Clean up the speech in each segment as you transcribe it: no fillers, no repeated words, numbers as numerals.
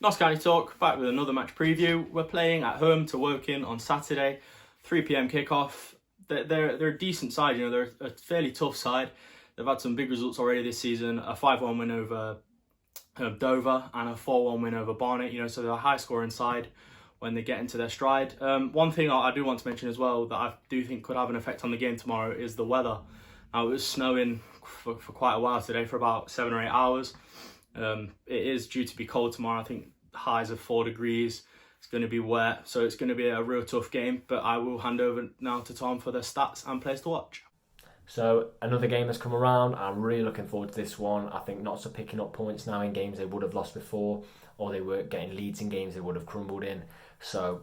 Notts County Talk, back with another match preview. We're playing at home to Woking on Saturday, 3 p.m. kickoff. They're a decent side, they're a fairly tough side. They've had some big results already this season, a 5-1 win over Dover and a 4-1 win over Barnet, so they're a high scoring side when they get into their stride. One thing I do want to mention as well that I do think could have an effect on the game tomorrow is the weather. Now, it was snowing for quite a while today, for about 7 or 8 hours. It is due to be cold tomorrow. I think highs of 4 degrees. It's going to be wet, so it's going to be a real tough game. But I will hand over now to Tom for the stats and players to watch. So another game has come around. I'm really looking forward to this one. I think Notts are picking up points now in games they would have lost before, or they were getting leads in games they would have crumbled in. So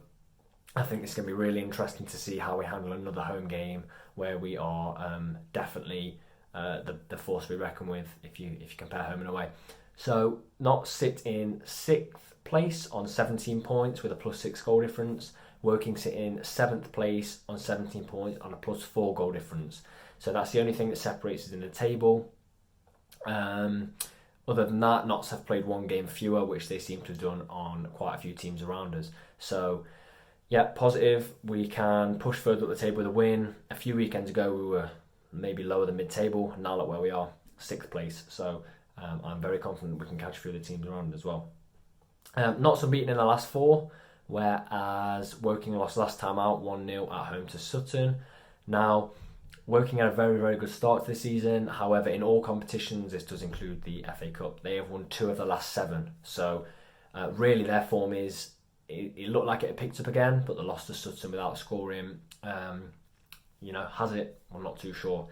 I think it's going to be really interesting to see how we handle another home game where we are definitely the force to be reckoned with if you compare home and away. So Notts sit in 6th place on 17 points with a +6 goal difference. Woking sit in 7th place on 17 points on a +4 goal difference. So that's the only thing that separates us in the table. Other than that, Notts have played 1 game fewer, which they seem to have done on quite a few teams around us. So yeah, positive. We can push further up the table with a win. A few weekends ago, we were maybe lower than mid-table. Now look where we are, 6th place. So I'm very confident we can catch a few of the teams around as well. Notts unbeaten in the last 4, whereas Woking lost last time out 1-0 at home to Sutton. Now, Woking had a very, very good start to the season. However, in all competitions, this does include the FA Cup, they have won 2 of the last 7. So really their form is, it looked like it had picked up again, but the loss to Sutton without scoring, has it? I'm not too sure.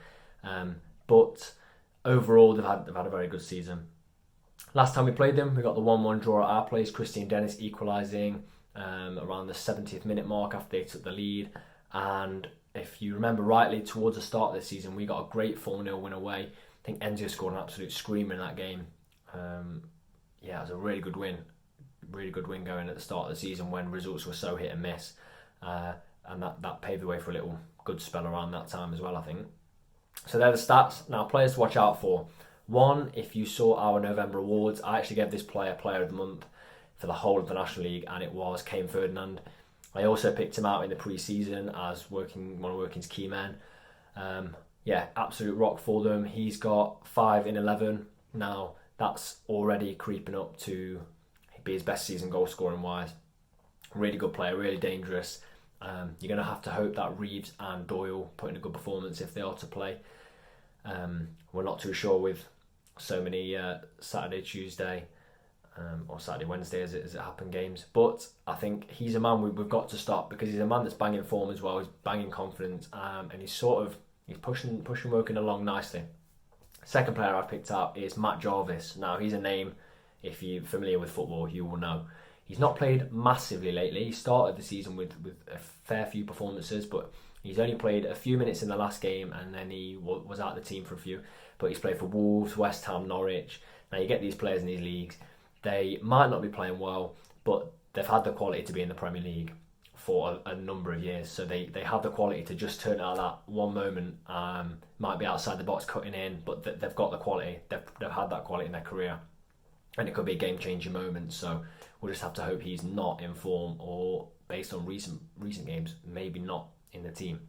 But overall, they've had a very good season. Last time we played them, we got the 1-1 draw at our place. Christian Dennis equalising around the 70th minute mark after they took the lead. And if you remember rightly, towards the start of the season, we got a great 4-0 win away. I think Enzio scored an absolute screamer in that game. It was a really good win. Really good win going at the start of the season when results were so hit and miss. And that paved the way for a little good spell around that time as well, I think. So they're the stats. Now, players to watch out for. 1, if you saw our November awards, I actually gave this player Player of the Month for the whole of the National League, and it was Kane Ferdinand. I also picked him out in the pre-season as one of Woking's key men. Absolute rock for them. He's got 5 in 11. Now, that's already creeping up to be his best season goal scoring wise. Really good player, really dangerous. You're going to have to hope that Reeves and Doyle put in a good performance if they are to play. We're not too sure with so many Saturday, Tuesday, or Saturday, Wednesday as it happened games. But I think he's a man we've got to stop because he's a man that's banging form as well. He's banging confidence, and he's pushing Woking along nicely. Second player I've picked up is Matt Jarvis. Now, he's a name, if you're familiar with football, you will know. He's not played massively lately. He started the season with a fair few performances, but he's only played a few minutes in the last game, and then he was out of the team for a few. But he's played for Wolves, West Ham, Norwich. Now, you get these players in these leagues, they might not be playing well, but they've had the quality to be in the Premier League for a number of years. So they have the quality to just turn out that one moment, might be outside the box cutting in, but they've got the quality. They've had that quality in their career. And it could be a game-changing moment. So we'll just have to hope he's not in form, or based on recent games, maybe not in the team.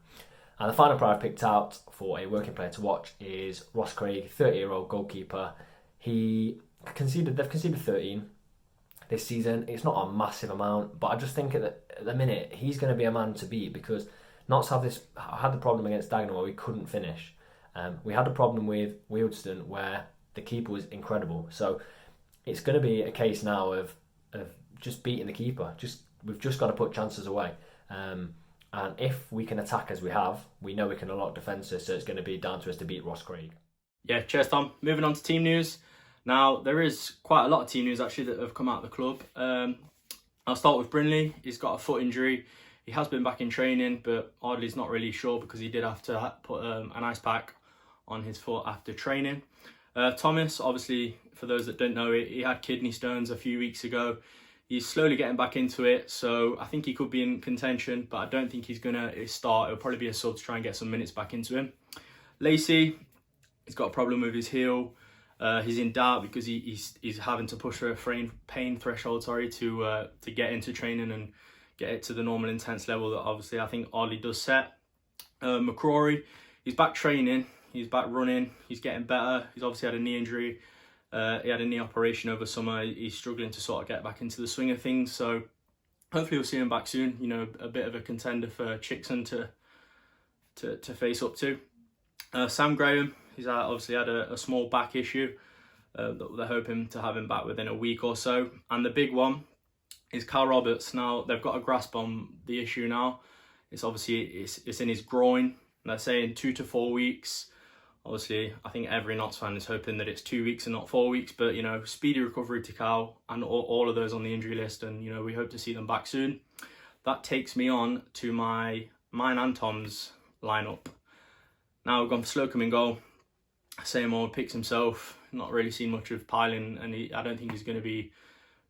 And the final player I've picked out for a Woking player to watch is Ross Craig, 30-year-old goalkeeper. They've conceded 13 this season. It's not a massive amount, but I just think at the minute he's going to be a man to beat because Notts had the problem against Dagenham where we couldn't finish. We had a problem with Wealdstone where the keeper was incredible. So it's going to be a case now of just beating the keeper. We've just got to put chances away. And if we can attack as we have, we know we can unlock defences, so it's going to be down to us to beat Ross Craig. Yeah, cheers, Tom. Moving on to team news. Now, there is quite a lot of team news actually that have come out of the club. I'll start with Brinley. He's got a foot injury. He has been back in training, but Ardley's not really sure because he did have to put an ice pack on his foot after training. Thomas, obviously, for those that don't know it, he had kidney stones a few weeks ago. He's slowly getting back into it, so I think he could be in contention, but I don't think he's going to start. It'll probably be a sub to try and get some minutes back into him. Lacey, he's got a problem with his heel. He's in doubt because he's having to push a pain threshold, to get into training and get it to the normal intense level that obviously I think Ollie does set. McCrory, he's back training, he's back running, he's getting better. He's obviously had a knee injury. He had a knee operation over summer. He's struggling to sort of get back into the swing of things. So hopefully we'll see him back soon. You know, a bit of a contender for Chickson to face up to. Sam Graham, he's obviously had a small back issue. That they're hoping to have him back within a week or so. And the big one is Kyle Roberts. Now they've got a grasp on the issue now. It's obviously it's in his groin. They're saying 2 to 4 weeks. Obviously, I think every Notts fan is hoping that it's 2 weeks and not 4 weeks. But, you know, speedy recovery to Kyle and all of those on the injury list. And, you know, we hope to see them back soon. That takes me on to mine and Tom's lineup. Now we've gone for Slocum in goal. Same old, picks himself. Not really seen much of Piling. And I don't think he's going to be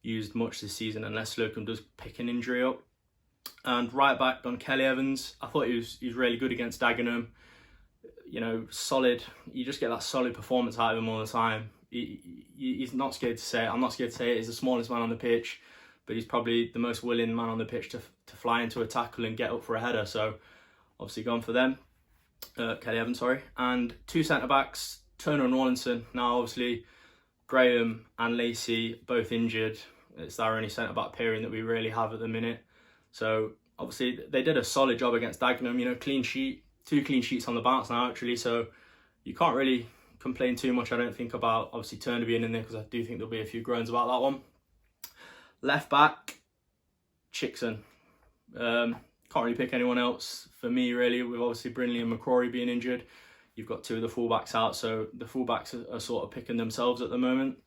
used much this season unless Slocum does pick an injury up. And right back on Kelly Evans. I thought he was really good against Dagenham. You know, solid. You just get that solid performance out of him all the time. He's not scared to say it. I'm not scared to say it. He's the smallest man on the pitch, but he's probably the most willing man on the pitch to fly into a tackle and get up for a header. So obviously gone for them. Kelly Evans, sorry. And 2 centre-backs, Turner and Rawlinson. Now obviously Graham and Lacey both injured. It's our only centre-back pairing that we really have at the minute. So obviously they did a solid job against Dagenham. You know, clean sheet, 2 clean sheets on the bounce now actually. So you can't really complain too much, I don't think, about obviously Turner being in there, because I do think there'll be a few groans about that one. Left back, Chickson. Can't really pick anyone else for me really, with obviously Brindley and McCrory being injured. You've got 2 of the fullbacks out, so the fullbacks are sort of picking themselves at the moment.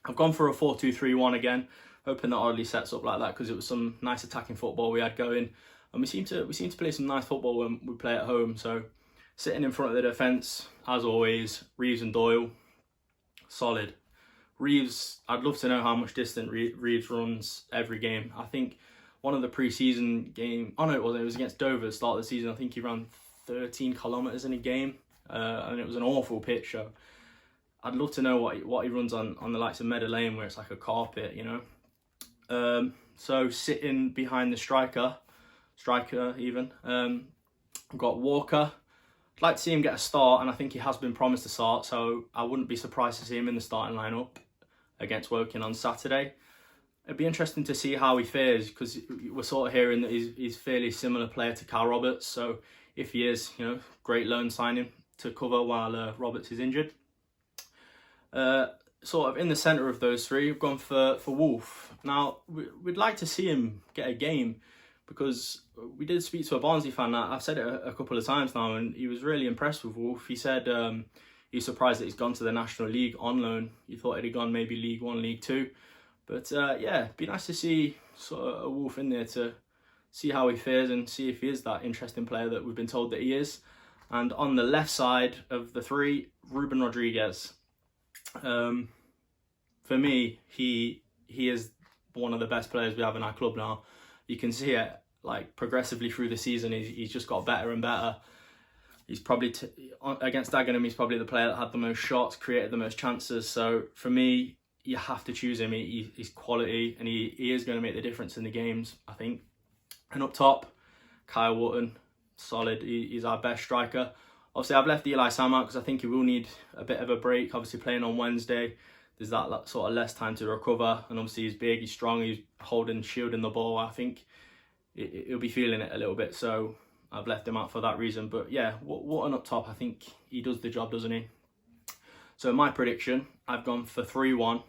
I've gone for a 4-2-3-1 again, hoping that Oddly sets up like that, because it was some nice attacking football we had going, and we seem to play some nice football when we play at home. So sitting in front of the defence, as always, Reeves and Doyle, solid. Reeves, I'd love to know how much distance Reeves runs every game. I think one of the pre-season game, it was against Dover at the start of the season. I think he ran 13 kilometres in a game, and it was an awful pitch. So I'd love to know what he runs on the likes of Meadow Lane, where it's like a carpet, you know. So sitting behind the striker even, I've got Walker. I'd like to see him get a start, and I think he has been promised a start, so I wouldn't be surprised to see him in the starting lineup against Woking on Saturday. It'd be interesting to see how he fares, because we're sort of hearing that he's fairly similar player to Kyle Roberts. So if he is, you know, great loan signing to cover while Roberts is injured. Sort of in the centre of those 3, we've gone for Wolf. Now, we'd like to see him get a game, because we did speak to a Barnsley fan. I've said it a couple of times now, and he was really impressed with Wolf. He said he's surprised that he's gone to the National League on loan. He thought he'd have gone maybe League 1, League 2. But yeah, it'd be nice to see sort of a Wolf in there to see how he fares and see if he is that interesting player that we've been told that he is. And on the left side of the 3, Ruben Rodriguez. For me, he is one of the best players we have in our club now. You can see it like progressively through the season. He's just got better and better. He's probably against Dagenham, he's probably the player that had the most shots, created the most chances. So for me, you have to choose him. He's quality, and he is going to make the difference in the games, I think. And up top, Kyle Wotton, solid. He's our best striker. Obviously, I've left Eli Sam out because I think he will need a bit of a break. Obviously, playing on Wednesday, there's that sort of less time to recover. And obviously, he's big, he's strong, he's shielding the ball. I think he'll be feeling it a little bit. So I've left him out for that reason. But yeah, Wotton up top, I think he does the job, doesn't he? So my prediction, I've gone for 3-1.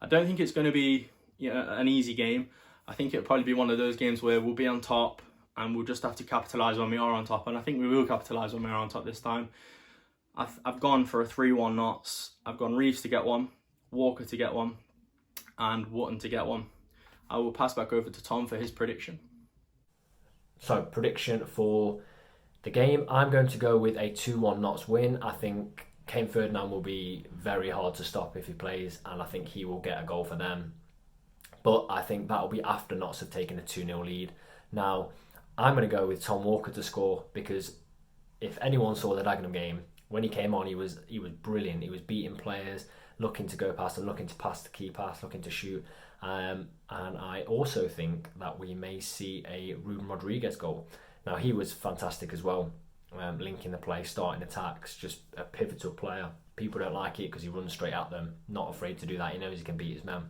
I don't think it's going to be an easy game. I think it'll probably be one of those games where we'll be on top and we'll just have to capitalise when we are on top. And I think we will capitalise when we are on top this time. I've gone for a 3-1 Notts. I've gone Reeves to get 1, Walker to get 1, and Wotton to get 1. I will pass back over to Tom for his prediction. So, prediction for the game, I'm going to go with a 2-1 Notts win. I think Kane Ferdinand will be very hard to stop if he plays, and I think he will get a goal for them. But I think that'll be after Notts have taken a 2-0 lead. Now, I'm going to go with Tom Walker to score, because if anyone saw the Dagenham game, when he came on, he was brilliant. He was beating players, looking to go past and looking to pass the key pass, looking to shoot. And I also think that we may see a Ruben Rodriguez goal. Now, he was fantastic as well, linking the play, starting attacks, just a pivotal player. People don't like it because he runs straight at them, not afraid to do that. He knows he can beat his men.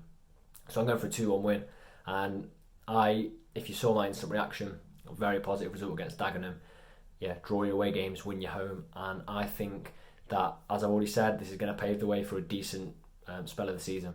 So I'm going for a 2-1 win. And if you saw my instant reaction, a very positive result against Dagenham. Yeah, draw your away games, win your home. And I think that, as I've already said, this is going to pave the way for a decent spell of the season.